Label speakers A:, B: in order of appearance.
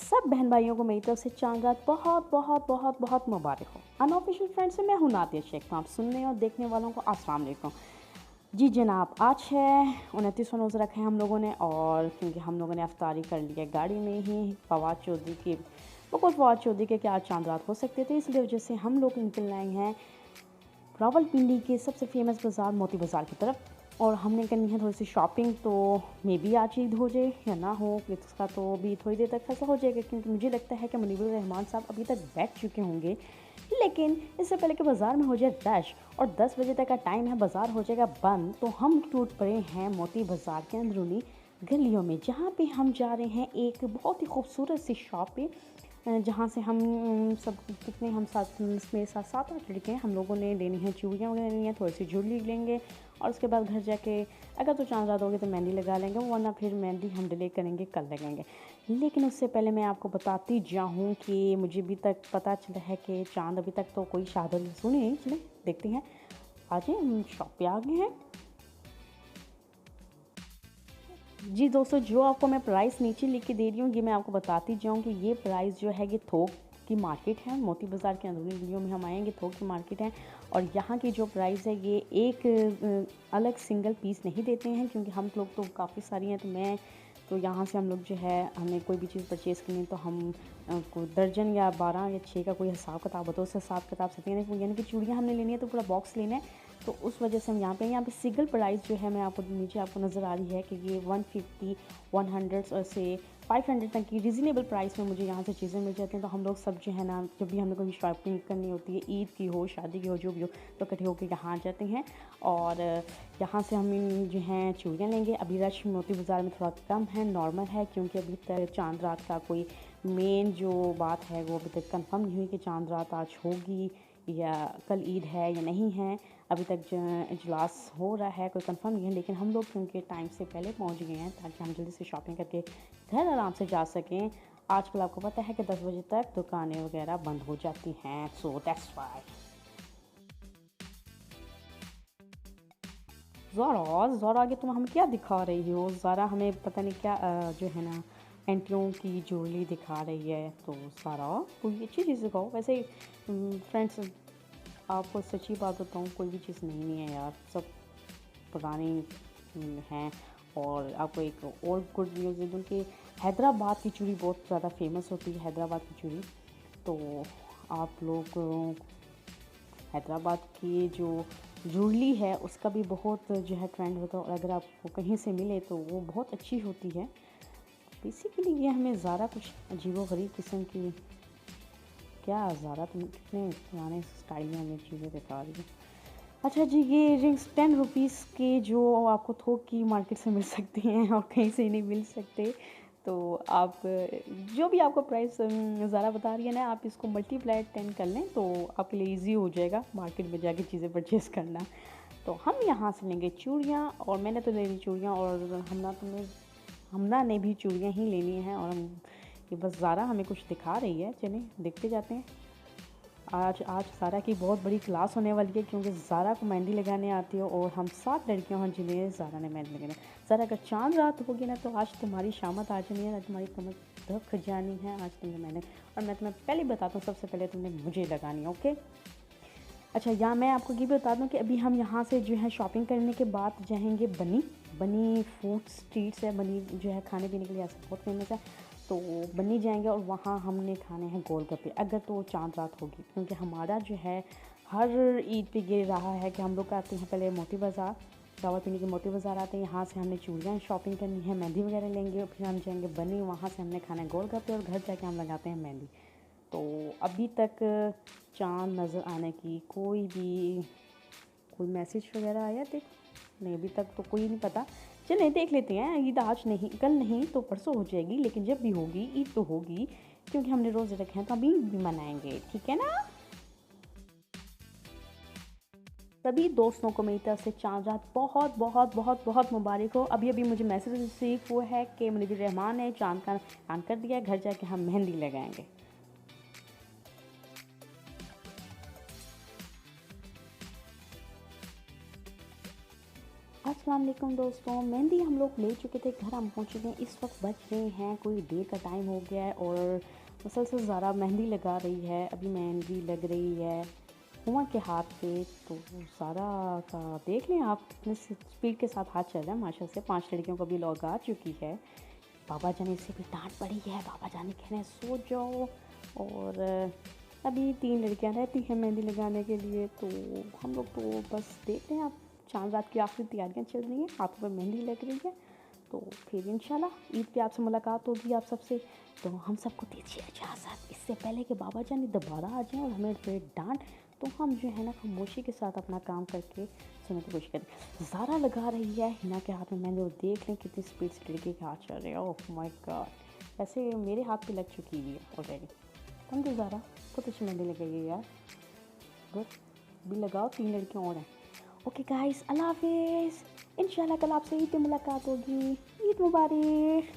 A: सब बहन भाइयों को मेरी तरफ से चांद रात बहुत बहुत बहुत बहुत मुबारक हो। अनऑफिशियल फ्रेंड से मैं हूं नादिया शेख, तो आप सुनने और देखने वालों को अस्सलाम वालेकुम। जी जनाब, आज है 29वां रोज़ा रखा है हम लोगों ने, और क्योंकि हम लोगों ने अफ्तारी कर लिया गाड़ी में ही फवाद चौधरी की बकौल फवाद चौधरी के कि आज चांद रात हो सकते थे, इसलिए वजह से हम लोग निकल आए हैं रावलपिंडी के सबसे फेमस बाज़ार मोती बाज़ार की तरफ। और हमने करनी है थोड़ी सी शॉपिंग, तो मे बी आज ईद हो जाए या ना हो, इसका तो भी थोड़ी देर तक फैसला हो जाएगा, क्योंकि मुझे लगता है कि मुनीबुर रहमान साहब अभी तक बैठ चुके होंगे। लेकिन इससे पहले कि बाज़ार में हो जाए रश और 10 बजे तक का टाइम है, बाज़ार हो जाएगा बंद, तो हम टूट पड़े हैं मोती बाज़ार के अंदरूनी गलियों में, जहाँ पे हम जा रहे हैं एक बहुत ही खूबसूरत सी शॉप पे, जहाँ से हम सब कितने हम साथ मेरे साथ 7-8 लड़के हैं। हम लोगों ने लेनी है चूड़ियाँ वगैरह लेनी है, थोड़ी सी ज्वेलरी लेंगे, और उसके बाद घर जाके अगर तो चांद रात होगी तो मेहंदी लगा लेंगे, वरना फिर मेहंदी हम डिले करेंगे, कल लगाएंगे। लेकिन उससे पहले मैं आपको बताती जाऊँ कि मुझे अभी तक पता चला है कि चांद अभी तक तो कोई शादी सुनी नहीं। चले देखते हैं, आ जाए, हम शॉप पे आ गए हैं। जी दोस्तों, जो आपको मैं प्राइस नीचे लिख के दे रही हूँ, ये मैं आपको बताती जाऊँ कि ये प्राइस जो है ये थोक की मार्केट है। मोती बाज़ार के अंदरूनी वीडियो में हम आएंगे, थोक की मार्केट है, और यहाँ की जो प्राइस है ये एक अलग सिंगल पीस नहीं देते हैं, क्योंकि हम लोग तो काफ़ी सारी हैं, तो यहाँ से हम लोग जो है, हमें कोई भी चीज़ परचेज़ करनी है तो हम कोई दर्जन या 12 या 6 का कोई हिसाब किताब होता है, उस हिसाब किताब से यानी कि चूड़ियाँ हमने लेनी है तो पूरा बॉक्स लेना है, तो उस वजह से हम यहाँ पे सिंगल प्राइस जो है मैं आपको नीचे आपको नज़र आ रही है कि ये 150, 100 से 500 तक की रिजनेबल प्राइस में मुझे यहाँ से चीज़ें मिल जाती हैं। तो हम लोग सब जो है ना, जब भी हमें कोई शॉपिंग करनी होती है, ईद की हो, शादी की हो, जो भी हो, तो इकट्ठे होकर यहाँ आ जाते हैं, और यहाँ से हम जो हैं चूड़ियाँ लेंगे। अभी रश मोती बाज़ार में थोड़ा कम है, नॉर्मल है, क्योंकि अभी तक चांद रात का कोई मेन जो बात है वो अभी तक कंफर्म नहीं हुई कि चांद रात आज होगी या कल ईद है या नहीं है। अभी तक जो इजलास हो रहा है, कोई कंफर्म नहीं है, लेकिन हम लोग क्योंकि टाइम से पहले पहुंच गए हैं ताकि हम जल्दी से शॉपिंग करके घर आराम से जा सकें। आजकल आपको पता है कि 10 बजे तक दुकानें वगैरह बंद हो जाती हैं, सो दैट्स वाई। ज़ारा आगे तुम हमें क्या दिखा रही हो? ज़ारा हमें पता नहीं क्या जो है ना एंटियों की ज्वेलरी दिखा रही है। तो ज़ारा कोई अच्छी चीज़ दिखाओ। वैसे फ्रेंड्स, आपको सच्ची बात बताऊँ, कोई भी चीज़ नहीं है यार, सब पुरानी हैं। और आपको एक और गुड न्यूज़ दे दूँ कि हैदराबाद की चूड़ी बहुत ज़्यादा फेमस होती है, हैदराबाद की चूड़ी। तो आप लोग हैदराबाद की जो ज्वेलरी है उसका भी बहुत जो है ट्रेंड होता है, और अगर आपको कहीं से मिले तो वो बहुत अच्छी होती है। बेसिकली ये हमें ज़्यादा कुछ अजीबोगरीब किस्म की, क्या ज़्यादा तुम कितने पुराने स्टाइल में हमें चीज़ें दिखा रही है। अच्छा जी, ये रिंग्स 10 रुपीज़ के जो आपको थोक की मार्केट से मिल सकते हैं और कहीं से नहीं मिल सकते। तो आप जो भी आपको प्राइस ज़्यादा बता रही है ना, आप इसको मल्टीप्लाई 10 कर लें तो आपके लिए इजी हो जाएगा मार्केट में जाके चीज़ें परचेज़ करना। तो हम यहाँ से लेंगे चूड़ियाँ, और मैंने तो ले ली चूड़ियाँ, और हमना ने भी चूड़ियाँ ही लेनी है, और हम ये बस ज़ारा हमें कुछ दिखा रही है, चलें देखते जाते हैं। आज ज़ारा की बहुत बड़ी क्लास होने वाली है, क्योंकि ज़ारा को मेहंदी लगाने आती है, और हम 7 लड़कियां हैं जिन्हें ज़ारा ने मेहंदी लगानी। ज़ारा, अगर चांद रात होगी ना तो आज तुम्हारी शामत आ जानी है, तुम्हारी कमर धक जानी है आज तुमने मैंने, और मैं तुम्हें पहले बताता हूँ, सबसे पहले तुमने मुझे लगानी है, ओके। अच्छा, यहाँ मैं आपको ये भी बता दूँ कि अभी हम यहाँ से जो है शॉपिंग करने के बाद जाएंगे बनी फूड स्ट्रीट्स है, बनी जो है खाने पीने के लिए ऐसा बहुत फेमस है, तो बनी जाएंगे, और वहाँ हमने खाने हैं गोलगप्पे, अगर तो चांद रात होगी, क्योंकि हमारा जो है हर ईद पे ये रहा है कि हम लोग आते हैं पहले मोती बाज़ार, रावलपिंडी के मोती बाज़ार आते हैं, यहाँ से हमने चूड़ियाँ शॉपिंग करनी है, मेहंदी वगैरह लेंगे, और फिर हम जाएंगे बनी, वहाँ से हमने खाना है गोलगप्पे, और घर जाके हम लगाते हैं मेहंदी। तो अभी तक चाँद नज़र आने की कोई मैसेज वगैरह आया देख नहीं, अभी तक तो कोई नहीं पता। चलिए देख लेते हैं, ईद आज नहीं, कल नहीं तो परसों हो जाएगी, लेकिन जब भी होगी ईद तो होगी, क्योंकि हमने रोज़े रखे हैं तो अभी भी मनाएंगे, ठीक है ना। सभी दोस्तों को मेरी तरफ से चांद रात बहुत बहुत बहुत बहुत मुबारक हो। अभी अभी मुझे मैसेज रिसीव हुआ है कि मुनीबुर रहमान ने चांद का ऐलान कर दिया है, घर जाके हम मेहंदी लगाएंगे। आज अस्सलाम वालेकुम दोस्तों, मेहंदी हम लोग ले चुके थे, घर हम पहुँच चुके हैं। इस वक्त बज रहे हैं कोई देर का टाइम हो गया है और मुसलसल ज़ारा मेहंदी लगा रही है। अभी मेहंदी लग रही है हुमा के हाथ पे, तो ज़ारा का देख लें आप कितने स्पीड के साथ हाथ चल रहा है माशा से। 5 लड़कियों को भी लगा चुकी है। बाबा जाने से भी डांट पड़ी है, बाबा जाने कह रहे हैं सो जाओ। और अभी 3 लड़कियां रहती हैं मेहंदी लगाने के लिए, तो हम लोग तो बस देख रहे हैं। आप चांद रात की आखिरी तैयारियां चल रही हैं, हाथों पर मेहंदी लग रही है। तो फिर इंशाल्लाह ईद पे आपसे मुलाकात होगी आप सबसे। तो हम सबको दीजिए इजाज़त, इससे पहले कि बाबा जानी दोबारा आ जाएँ और हमें फिर डांट, तो हम जो है ना खामोशी के साथ अपना काम करके सुनने की कोशिश करें। ज़ारा लगा रही है हिना के हाथ में मेहंदी, और देख लें कितनी स्पीड से लड़के के हाथ चल रहे हैं। ओह माय गॉड, वैसे मेरे हाथ पे लग चुकी हुई है ऑलरेडी। थैंक यू ज़ारा, बहुत अच्छी मेहंदी लग गई है यार। गुड, भी लगाओ, 3 लड़कियाँ और हैं। ओके गाइस, अल्लाह हाफिज़। इंशाल्लाह कल आपसे ईद पे मुलाकात होगी। ईद मुबारक।